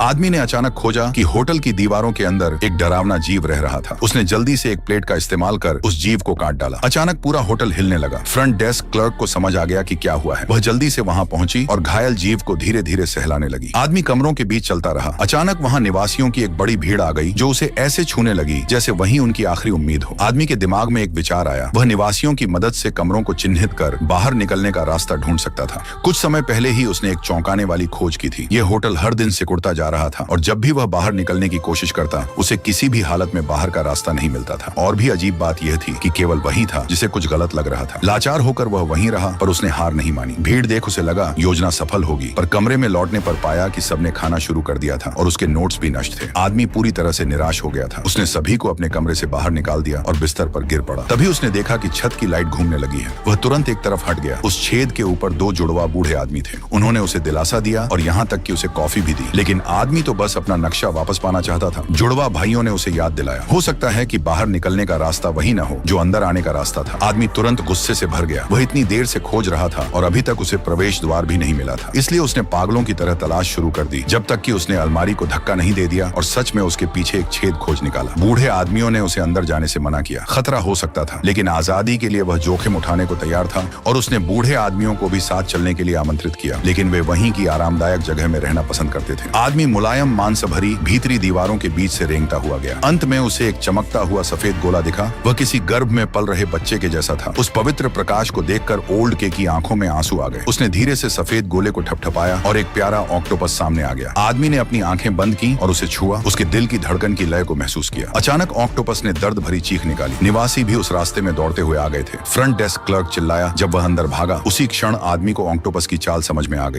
आदमी ने अचानक खोजा कि होटल की दीवारों के अंदर एक डरावना जीव रह रहा था। उसने जल्दी से एक प्लेट का इस्तेमाल कर उस जीव को काट डाला। अचानक पूरा होटल हिलने लगा। फ्रंट डेस्क क्लर्क को समझ आ गया कि क्या हुआ है। वह जल्दी से वहां पहुंची और घायल जीव को धीरे धीरे सहलाने लगी। आदमी कमरों के बीच चलता रहा। अचानक वहां निवासियों की एक बड़ी भीड़ आ गई जो उसे ऐसे छूने लगी जैसे वही उनकी आखिरी उम्मीद हो। आदमी के दिमाग में एक विचार आया। वह निवासियों की मदद से कमरों को चिन्हित कर बाहर निकलने का रास्ता ढूंढ सकता था। कुछ समय पहले ही उसने एक चौंकाने वाली खोज की थी। यह होटल हर दिन सिकुड़ता जा रहा था और जब भी वह बाहर निकलने की कोशिश करता उसे किसी भी हालत में बाहर का रास्ता नहीं मिलता था। और भी अजीब बात यह थी कि केवल वही था जिसे कुछ गलत लग रहा था। लाचार होकर वह वहीं रहा पर उसने हार नहीं मानी। भीड़ देख उसे लगा योजना सफल होगी, पर कमरे में लौटने पर पाया कि सबने खाना शुरू कर दिया था और उसके नोट्स भी नष्ट थे। आदमी पूरी तरह से निराश हो गया था। उसने सभी को अपने कमरे से बाहर निकाल दिया और बिस्तर पर गिर पड़ा। तभी उसने देखा कि छत की लाइट घूमने लगी है। वह तुरंत एक तरफ हट गया। उस छेद के ऊपर दो जुड़वा बूढ़े आदमी थे। उन्होंने उसे दिलासा दिया और यहाँ तक कि उसे कॉफी भी दी, लेकिन आदमी तो बस अपना नक्शा वापस पाना चाहता था। जुड़वा भाइयों ने उसे याद दिलाया, हो सकता है कि बाहर निकलने का रास्ता वही न हो जो अंदर आने का रास्ता था। आदमी तुरंत गुस्से से भर गया। वह इतनी देर से खोज रहा था और अभी तक उसे प्रवेश द्वार भी नहीं मिला था। इसलिए उसने पागलों की तरह तलाश शुरू कर दी, जब तक कि उसने अलमारी को धक्का नहीं दे दिया और सच में उसके पीछे एक छेद खोज निकाला। बूढ़े आदमियों ने उसे अंदर जाने से मना किया। खतरा हो सकता था, लेकिन आजादी के लिए वह जोखिम उठाने को तैयार था और उसने बूढ़े आदमियों को भी साथ चलने के लिए आमंत्रित किया, लेकिन वे वहीं की आरामदायक जगह में रहना पसंद करते थे। आदमी मुलायम मांस भरी भीतरी दीवारों के बीच से रेंगता हुआ गया। अंत में उसे एक चमकता हुआ सफेद गोला दिखा। वह किसी गर्भ में पल रहे बच्चे के जैसा था। उस पवित्र प्रकाश को देखकर ओल्ड के की आंखों में आंसू आ गए। उसने धीरे से सफेद गोले को ठपठपाया और एक प्यारा ऑक्टोपस सामने आ गया। आदमी ने अपनी आंखें बंद की और उसे छुआ। उसके दिल की धड़कन की लय को महसूस किया। अचानक ऑक्टोपस ने दर्द भरी चीख निकाली। निवासी भी उस रास्ते में दौड़ते हुए आ गए थे। फ्रंट डेस्क क्लर्क चिल्लाया। जब वह अंदर भागा, उसी क्षण आदमी को ऑक्टोपस की चाल समझ में आ गई।